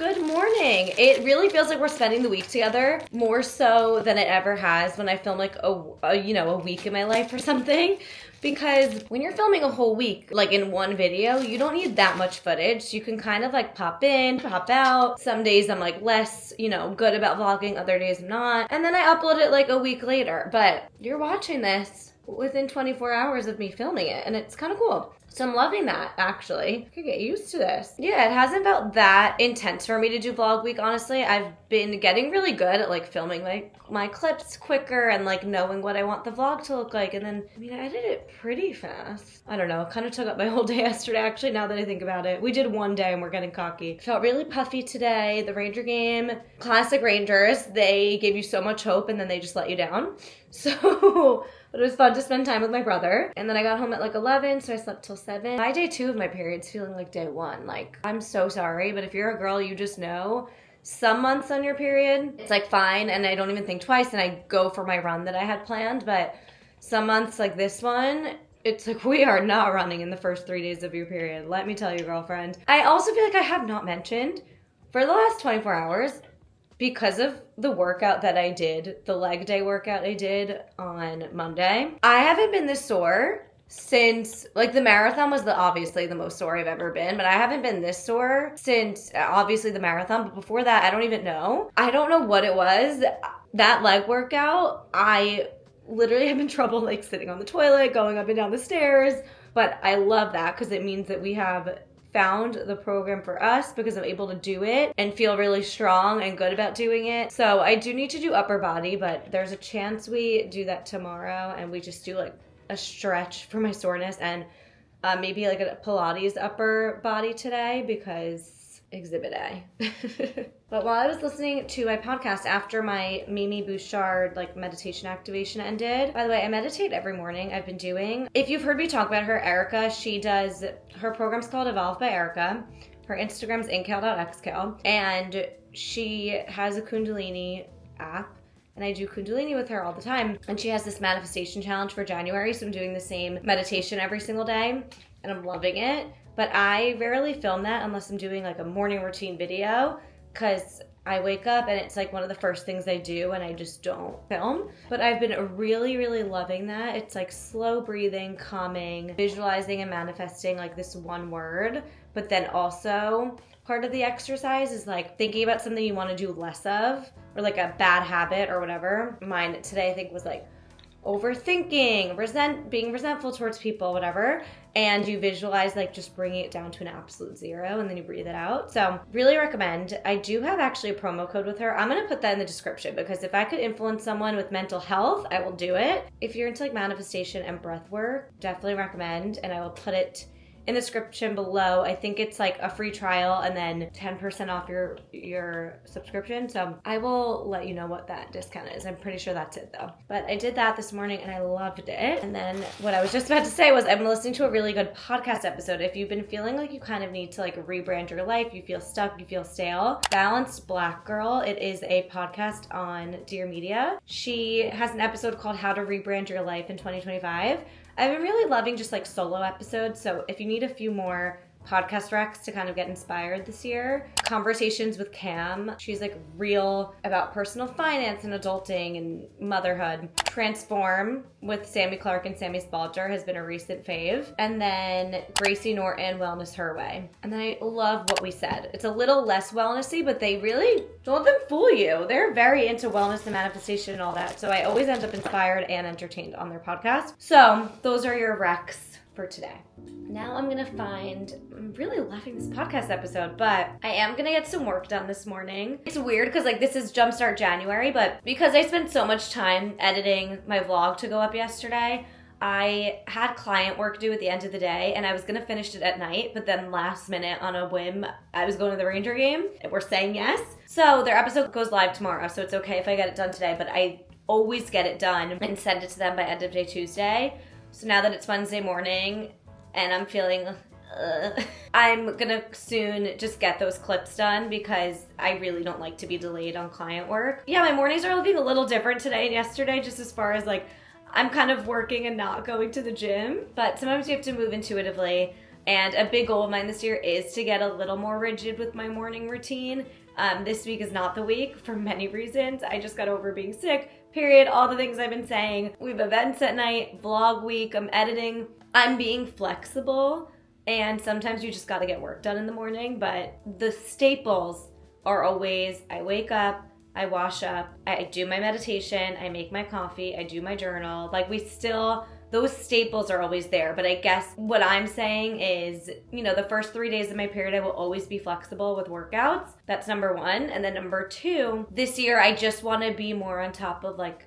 Good morning. It really feels like we're spending the week together more so than it ever has when I film like a week in my life or something. Because when you're filming a whole week, like in one video, you don't need that much footage. You can kind of like pop in, pop out. Some days I'm like less, good about vlogging. Other days I'm not. And then I upload it like a week later. But you're watching this within 24 hours of me filming it. And it's kind of cool. So I'm loving that, actually. I could get used to this. Yeah, it hasn't felt that intense for me to do vlog week, honestly. I've been getting really good at like filming my clips quicker and like knowing what I want the vlog to look like. And then, I edited it pretty fast. I don't know, it kind of took up my whole day yesterday, actually, now that I think about it. We did one day and we're getting cocky. Felt really puffy today. The Ranger game, classic Rangers, they gave you so much hope and then they just let you down. So... But it was fun to spend time with my brother. And then I got home at like 11, so I slept till 7. By day 2 of my period's feeling like day 1. Like, I'm so sorry, but if you're a girl, you just know some months on your period, it's like fine, and I don't even think twice, and I go for my run that I had planned. But some months like this one, it's like we are not running in the first 3 days of your period. Let me tell you, girlfriend. I also feel like I have not mentioned, for the last 24 hours, because of the workout that I did, the leg day workout I did on Monday, I haven't been this sore since, like, the marathon was obviously the most sore I've ever been, but I haven't been this sore since, obviously, the marathon, but before that, I don't even know. I don't know what it was. That leg workout, I literally have been trouble, like, sitting on the toilet, going up and down the stairs, but I love that because it means that we have found the program for us because I'm able to do it and feel really strong and good about doing it. So I do need to do upper body, but there's a chance we do that tomorrow and we just do like a stretch for my soreness and maybe like a Pilates upper body today because exhibit A. But while I was listening to my podcast after my Mimi Bouchard like meditation activation ended, by the way, I meditate every morning. I've been doing. If you've heard me talk about her, Erica, her program's called Evolve by Erica. Her Instagram's inkale.xkale, and she has a Kundalini app. And I do Kundalini with her all the time. And she has this manifestation challenge for January, so I'm doing the same meditation every single day, and I'm loving it. But I rarely film that unless I'm doing like a morning routine video because I wake up and it's like one of the first things I do and I just don't film. But I've been really, really loving that. It's like slow breathing, calming, visualizing and manifesting like this one word. But then also part of the exercise is like thinking about something you want to do less of or like a bad habit or whatever. Mine today I think was like overthinking, being resentful towards people, whatever. And you visualize like just bringing it down to an absolute 0 and then you breathe it out. So really recommend. I do have actually a promo code with her. I'm going to put that in the description because if I could influence someone with mental health, I will do it. If you're into like manifestation and breath work, definitely recommend. And I will put it in the description below. I think it's like a free trial and then 10% off your subscription. So I will let you know what that discount is. I'm pretty sure that's it though. But I did that this morning and I loved it. And then what I was just about to say was I've been listening to a really good podcast episode. If you've been feeling like you kind of need to like rebrand your life, you feel stuck, you feel stale, Balanced Black Girl. It is a podcast on Dear Media. She has an episode called How to Rebrand Your Life in 2025. I've been really loving just like solo episodes, so if you need a few more podcast recs to kind of get inspired this year, Conversations with Cam. She's like real about personal finance and adulting and motherhood. Transform with Sammy Clark and Sammy Spalter has been a recent fave. And then Gracie Norton, Wellness Her Way. And then I love What We Said. It's a little less wellnessy, but they really don't let them fool you. They're very into wellness and manifestation and all that. So I always end up inspired and entertained on their podcast. So those are your recs for today. Now I'm really loving this podcast episode, but I am gonna get some work done this morning. It's weird because like this is Jumpstart January, but because I spent so much time editing my vlog to go up yesterday, I had client work due at the end of the day and I was gonna finish it at night, but then last minute on a whim, I was going to the Ranger game and we're saying yes. So their episode goes live tomorrow, so it's okay if I get it done today, but I always get it done and send it to them by end of day Tuesday. So now that it's Wednesday morning and I'm feeling, I'm gonna soon just get those clips done because I really don't like to be delayed on client work. Yeah, my mornings are looking a little different today and yesterday just as far as like, I'm kind of working and not going to the gym, but sometimes you have to move intuitively. And a big goal of mine this year is to get a little more rigid with my morning routine. This week is not the week for many reasons. I just got over being sick, period. All the things I've been saying. We have events at night, vlog week, I'm editing. I'm being flexible, and sometimes you just gotta get work done in the morning, but the staples are always, I wake up, I wash up, I do my meditation, I make my coffee, I do my journal. Like those staples are always there. But I guess what I'm saying is, the first 3 days of my period, I will always be flexible with workouts. That's number one. And then number two, this year, I just want to be more on top of like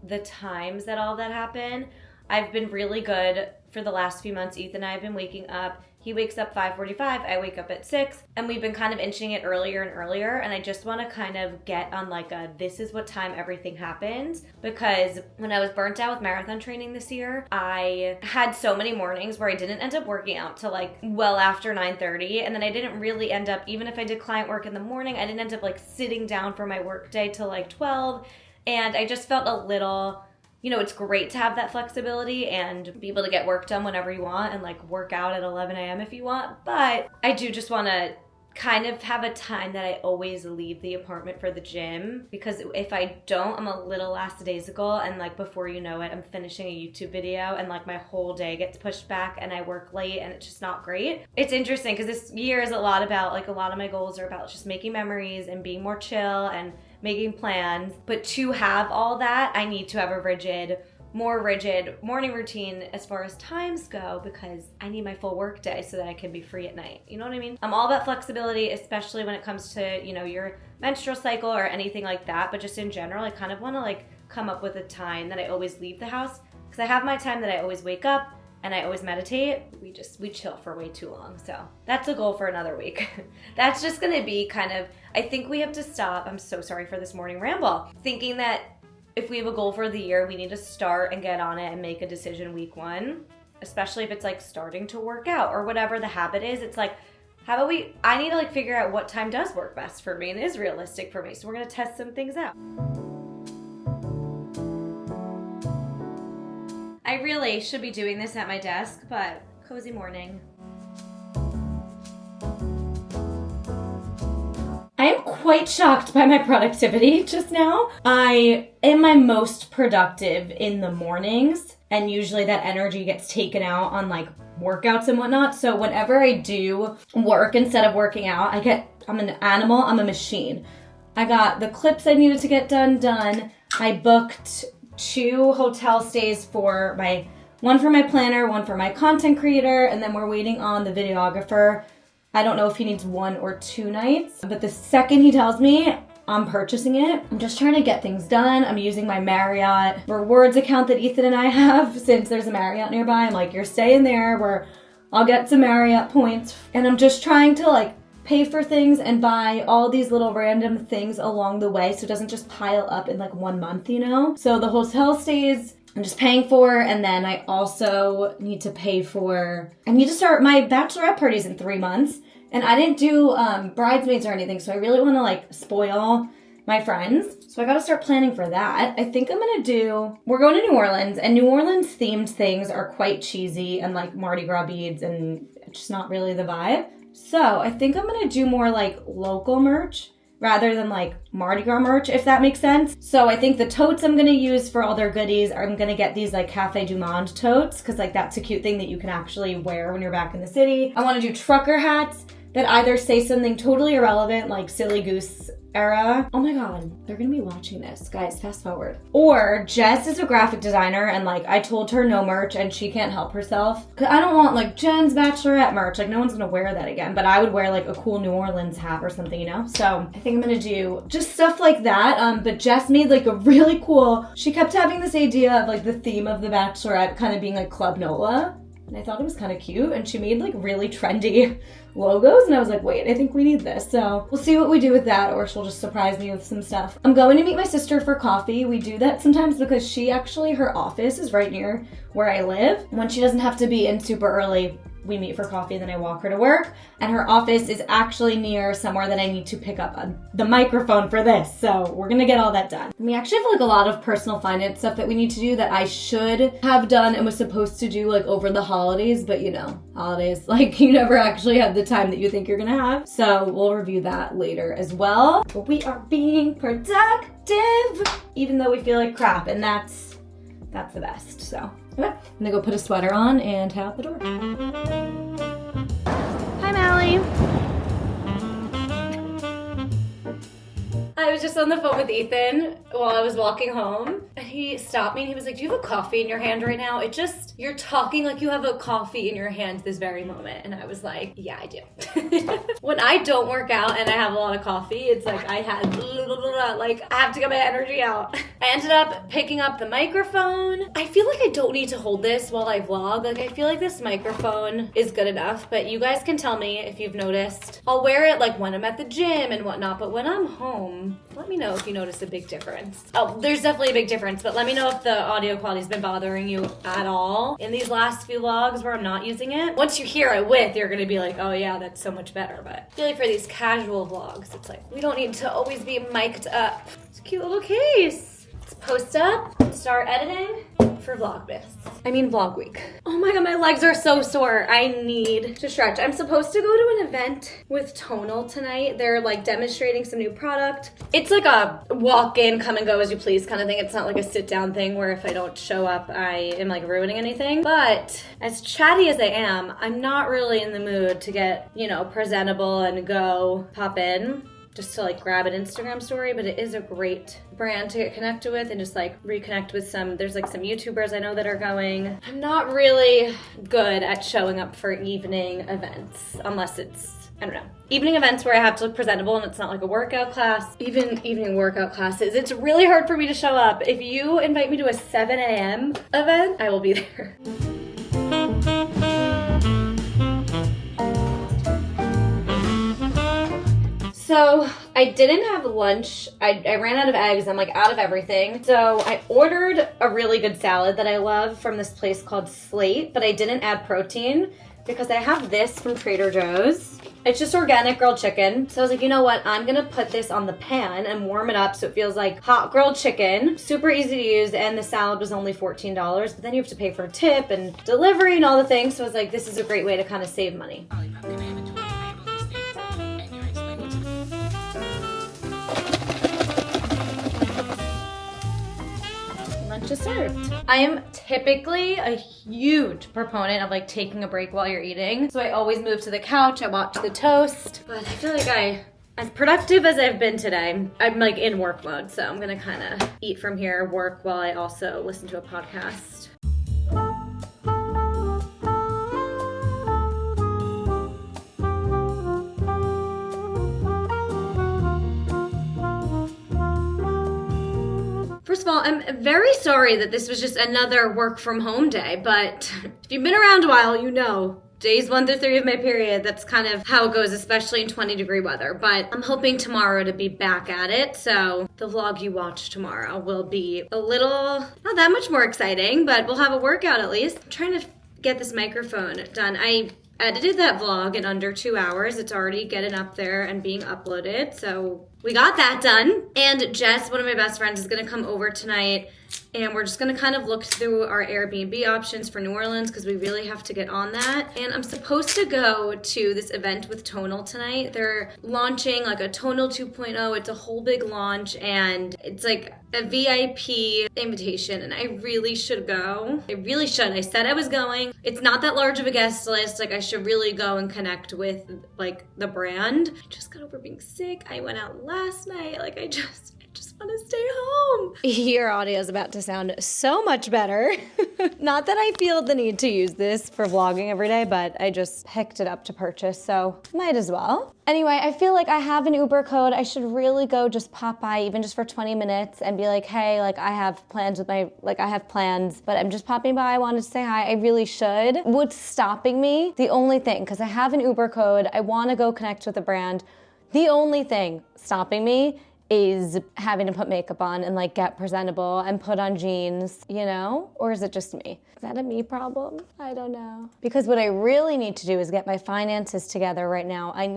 the times that all that happen. I've been really good for the last few months. Ethan and I have been waking up. He wakes up 5:45, I wake up at 6, and we've been kind of inching it earlier and earlier, and I just want to kind of get on like this is what time everything happens, because when I was burnt out with marathon training this year, I had so many mornings where I didn't end up working out till like well after 9:30, and then I didn't really end up, even if I did client work in the morning, I didn't end up like sitting down for my work day till like 12, and I just felt a little... it's great to have that flexibility and be able to get work done whenever you want and like work out at 11 a.m. if you want. But I do just want to kind of have a time that I always leave the apartment for the gym, because if I don't, I'm a little lackadaisical, and like before you know it, I'm finishing a YouTube video and like my whole day gets pushed back and I work late and it's just not great. It's interesting because this year is a lot about like a lot of my goals are about just making memories and being more chill and making plans. But to have all that, I need to have a more rigid morning routine as far as times go, because I need my full work day so that I can be free at night. You know what I mean? I'm all about flexibility, especially when it comes to, your menstrual cycle or anything like that. But just in general, I kind of want to like come up with a time that I always leave the house, because I have my time that I always wake up and I always meditate. We chill for way too long. So that's a goal for another week. That's just gonna be kind of, I think we have to stop. I'm so sorry for this morning ramble. Thinking that if we have a goal for the year, we need to start and get on it and make a decision week one, especially if it's like starting to work out or whatever the habit is. It's like, I need to like figure out what time does work best for me and is realistic for me. So we're gonna test some things out. I really should be doing this at my desk, but cozy morning. I am quite shocked by my productivity just now. I am my most productive in the mornings, and usually that energy gets taken out on like workouts and whatnot. So whenever I do work instead of working out, I'm an animal, I'm a machine. I got the clips I needed to get done. I booked 2 hotel stays one for my planner, one for my content creator, and then we're waiting on the videographer. I don't know if he needs 1 or 2 nights, but the second he tells me, I'm purchasing it. I'm just trying to get things done. I'm using my Marriott rewards account that Ethan and I have, since there's a Marriott nearby. I'm like, you're staying there where I'll get some Marriott points. And I'm just trying to like pay for things and buy all these little random things along the way so it doesn't just pile up in like 1 month, So the hotel stays I'm just paying for, and then I also need to start my bachelorette parties in 3 months, and I didn't do bridesmaids or anything, so I really want to like spoil my friends. So I got to start planning for that. I think we're going to New Orleans, and New Orleans themed things are quite cheesy and like Mardi Gras beads, and it's just not really the vibe. So I think I'm going to do more like local merch rather than like Mardi Gras merch, if that makes sense. So I think the totes I'm going to use for all their goodies, I'm going to get these like Cafe du Monde totes, because like that's a cute thing that you can actually wear when you're back in the city. I want to do trucker hats that either say something totally irrelevant, like Silly Goose era. Oh my god, they're gonna be watching this. Guys, fast forward. Or Jess is a graphic designer, and like I told her no merch and she can't help herself. Cause I don't want like Jen's bachelorette merch. Like no one's gonna wear that again, but I would wear like a cool New Orleans hat or something, So I think I'm gonna do just stuff like that. But Jess made like a really cool, she kept having this idea of like the theme of the bachelorette kind of being like Club Nola. And I thought it was kind of cute, and she made like really trendy logos, and I was like, wait, I think we need this. So we'll see what we do with that, or she'll just surprise me with some stuff. I'm going to meet my sister for coffee. We do that sometimes because her office is right near where I live. When she doesn't have to be in super early, we meet for coffee and then I walk her to work. And her office is actually near somewhere that I need to pick up the microphone for this. So we're gonna get all that done. We actually have like a lot of personal finance stuff that we need to do that I should have done and was supposed to do like over the holidays, but you know, holidays, like you never actually have the time that you think you're gonna have. So we'll review that later as well. But we are being productive, even though we feel like crap, and that's the best. So okay, I'm gonna go put a sweater on and head out the door. Hi, Mallie. I was just on the phone with Ethan while I was walking home, and he stopped me and he was like, do you have a coffee in your hand right now? You're talking like you have a coffee in your hand this very moment. And I was like, yeah, I do. When I don't work out and I have a lot of coffee, it's like I have to get my energy out. I ended up picking up the microphone. I feel like I don't need to hold this while I vlog. Like I feel like this microphone is good enough, but you guys can tell me if you've noticed. I'll wear it like when I'm at the gym and whatnot, but when I'm home, let me know if you notice a big difference. Oh, there's definitely a big difference, but let me know if the audio quality's been bothering you at all in these last few vlogs where I'm not using it. Once you hear it with, you're gonna be like, oh yeah, that's so much better. But I feel like for these casual vlogs, it's like, we don't need to always be mic'd up. It's a cute little case. Let's post up, start editing for Vlogmas. I mean Vlog Week. Oh my god, my legs are so sore. I need to stretch. I'm supposed to go to an event with Tonal tonight. They're like demonstrating some new product. It's like a walk-in, come and go as you please kind of thing. It's not like a sit-down thing where if I don't show up, I am like ruining anything. But as chatty as I am, I'm not really in the mood to get, you know, presentable and go pop in just to like grab an Instagram story, but it is a great brand to get connected with and just like reconnect with there's like some YouTubers I know that are going. I'm not really good at showing up for evening events unless it's, I don't know, evening events where I have to look presentable and it's not like a workout class. Even evening workout classes, it's really hard for me to show up. If you invite me to a 7 a.m. event, I will be there. So I didn't have lunch. I ran out of eggs. I'm like out of everything. So I ordered a really good salad that I love from this place called Slate, but I didn't add protein because I have this from Trader Joe's. It's just organic grilled chicken. So I was like, you know what? I'm gonna put this on the pan and warm it up so it feels like hot grilled chicken. Super easy to use, and the salad was only $14, but then you have to pay for a tip and delivery and all the things. So I was like, this is a great way to kind of save money. Lunch is served. I am typically a huge proponent of like taking a break while you're eating. So I always move to the couch, I watch the toast, but I feel like as productive as I've been today, I'm like in work mode. So I'm gonna kind of eat from here, work while I also listen to a podcast. First of all, I'm very sorry that this was just another work from home day, but if you've been around a while, you know, days 1 through 3 of my period, that's kind of how it goes, especially in 20-degree weather. But I'm hoping tomorrow to be back at it, so the vlog you watch tomorrow will be a little, not that much more exciting, but we'll have a workout at least. I'm trying to get this microphone done. I edited that vlog in under 2 hours. It's already getting up there and being uploaded, so we got that done. And Jess, one of my best friends, is gonna come over tonight and we're just gonna kind of look through our Airbnb options for New Orleans because we really have to get on that. And I'm supposed to go to this event with Tonal tonight. They're launching like a Tonal 2.0. It's a whole big launch and it's like a VIP invitation and I really should go. I really should. I said I was going. It's not that large of a guest list. Like I should really go and connect with like the brand. I just got over being sick. I went out last night. Like I just want to stay home. Your audio is about to sound so much better. Not that I feel the need to use this for vlogging every day, but I just picked it up to purchase, so might as well. Anyway, I feel like I have an Uber code. I should really go just pop by even just for 20 minutes and be like, hey, like I have plans, but I'm just popping by. I wanted to say hi. I really should. What's stopping me? The only thing, because I have an Uber code, I want to go connect with a brand. The only thing stopping me is having to put makeup on and like get presentable and put on jeans, you know? Or is it just me? Is that a me problem? I don't know. Because what I really need to do is get my finances together right now. I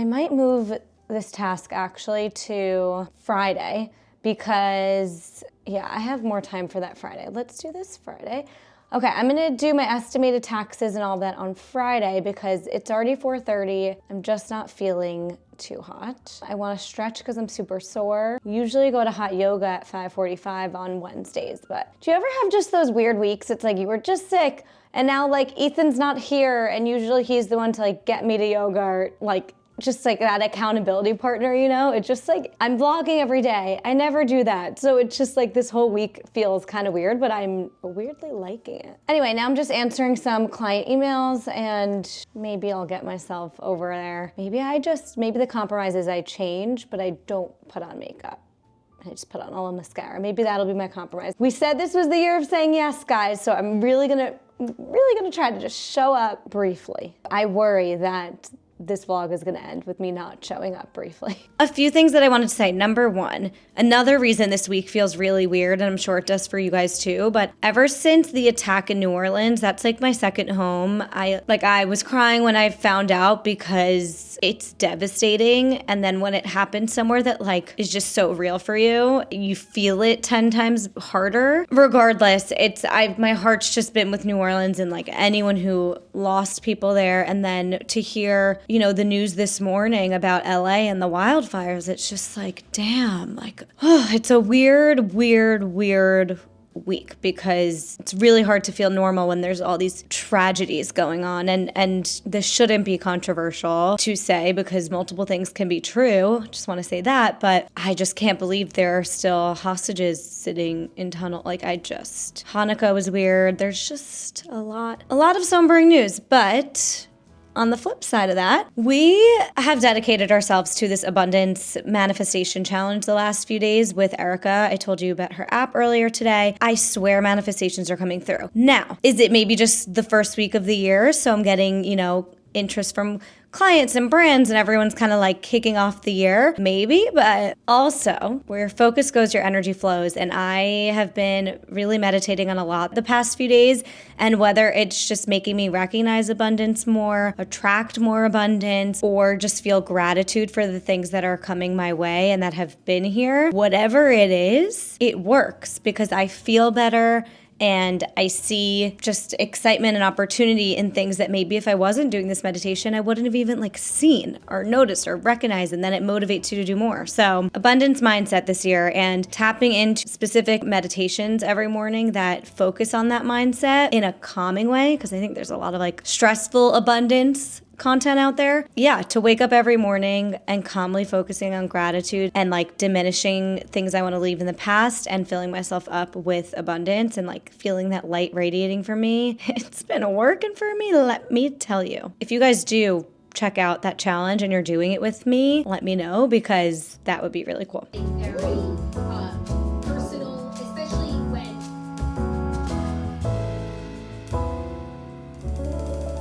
might move this task actually to Friday because, yeah, I have more time for that Friday. Let's do this Friday. Okay, I'm gonna do my estimated taxes and all that on Friday because it's already 4:30. I'm just not feeling too hot. I wanna stretch because I'm super sore. Usually go to hot yoga at 5:45 on Wednesdays, but do you ever have just those weird weeks? It's like you were just sick and now like Ethan's not here and usually he's the one to like get me to yoga or like just like that accountability partner, you know? It's just like, I'm vlogging every day. I never do that. So it's just like this whole week feels kind of weird, but I'm weirdly liking it. Anyway, now I'm just answering some client emails and maybe I'll get myself over there. Maybe the compromise is I change, but I don't put on makeup. I just put on all the mascara. Maybe that'll be my compromise. We said this was the year of saying yes, guys, so I'm really gonna try to just show up briefly. I worry that this vlog is gonna end with me not showing up briefly. A few things that I wanted to say. Number one, another reason this week feels really weird, and I'm sure it does for you guys too, but ever since the attack in New Orleans, that's like my second home. I was crying when I found out because it's devastating, and then when it happens somewhere that like is just so real for you, you feel it 10 times harder. Regardless, my heart's just been with New Orleans and like anyone who lost people there, and then to hear the news this morning about LA and the wildfires, it's just like, damn, like, it's a weird week because it's really hard to feel normal when there's all these tragedies going on. And this shouldn't be controversial to say because multiple things can be true. Just want to say that, but I just can't believe there are still hostages sitting in tunnel. Hanukkah was weird. There's just a lot of sombering news, but on the flip side of that, we have dedicated ourselves to this abundance manifestation challenge the last few days with Erica. I told you about her app earlier today. I swear manifestations are coming through. Now, is it maybe just the first week of the year? So I'm getting, interest from clients and brands and everyone's kind of like kicking off the year, maybe, but also where your focus goes, your energy flows. And I have been really meditating on a lot the past few days, and whether it's just making me recognize abundance more, attract more abundance, or just feel gratitude for the things that are coming my way and that have been here, whatever it is, it works because I feel better. And I see just excitement and opportunity in things that maybe if I wasn't doing this meditation, I wouldn't have even seen or noticed or recognized, and then it motivates you to do more. So abundance mindset this year and tapping into specific meditations every morning that focus on that mindset in a calming way, because I think there's a lot of stressful abundance content out there. Yeah, to wake up every morning and calmly focusing on gratitude and diminishing things I want to leave in the past and filling myself up with abundance and feeling that light radiating from me. It's been working for me, let me tell you. If you guys do check out that challenge and you're doing it with me, let me know because that would be really cool.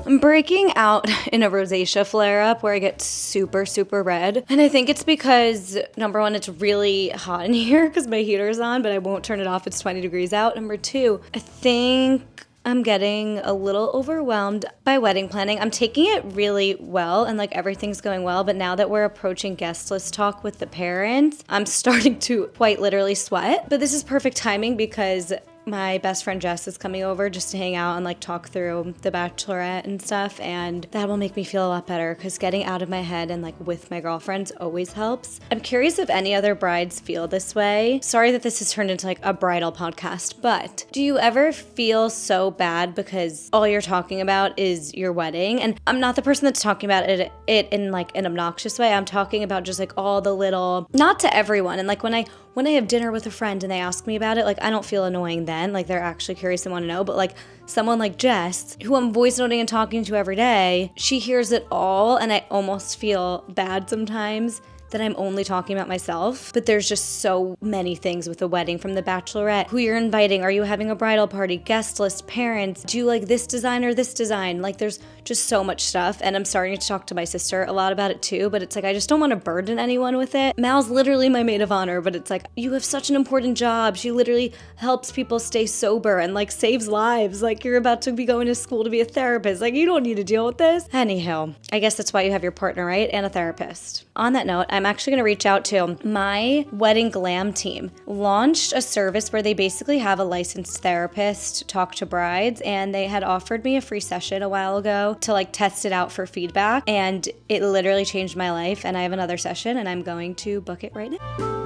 I'm breaking out in a rosacea flare-up where I get super, super red. And I think it's because, number one, it's really hot in here because my heater's on, but I won't turn it off. It's 20 degrees out. Number two, I think I'm getting a little overwhelmed by wedding planning. I'm taking it really well and everything's going well, but now that we're approaching guest list talk with the parents, I'm starting to quite literally sweat. But this is perfect timing because my best friend Jess is coming over just to hang out and talk through the Bachelorette and stuff, and that will make me feel a lot better because getting out of my head and with my girlfriends always helps. I'm curious if any other brides feel this way. Sorry that this has turned into a bridal podcast, but do you ever feel so bad because all you're talking about is your wedding? And I'm not the person that's talking about it in an obnoxious way. I'm talking about just all the little, not to everyone. And when I have dinner with a friend and they ask me about it, I don't feel annoying then. They're actually curious and want to know. But someone like Jess, who I'm voice noting and talking to every day, she hears it all and I almost feel bad sometimes that I'm only talking about myself, but there's just so many things with a wedding, from the bachelorette, who you're inviting, are you having a bridal party, guest list, parents, do you like this design or this design? Like there's just so much stuff, and I'm starting to talk to my sister a lot about it too, but it's like I just don't want to burden anyone with it. Mal's literally my maid of honor, but it's like, you have such an important job. She literally helps people stay sober and like saves lives. Like you're about to be going to school to be a therapist. Like you don't need to deal with this. Anyhow, I guess that's why you have your partner, right? And a therapist. On that note, I'm actually going to reach out to my wedding glam team. Launched a service where they basically have a licensed therapist talk to brides, and they had offered me a free session a while ago to like test it out for feedback, and it literally changed my life, and I have another session and I'm going to book it right now.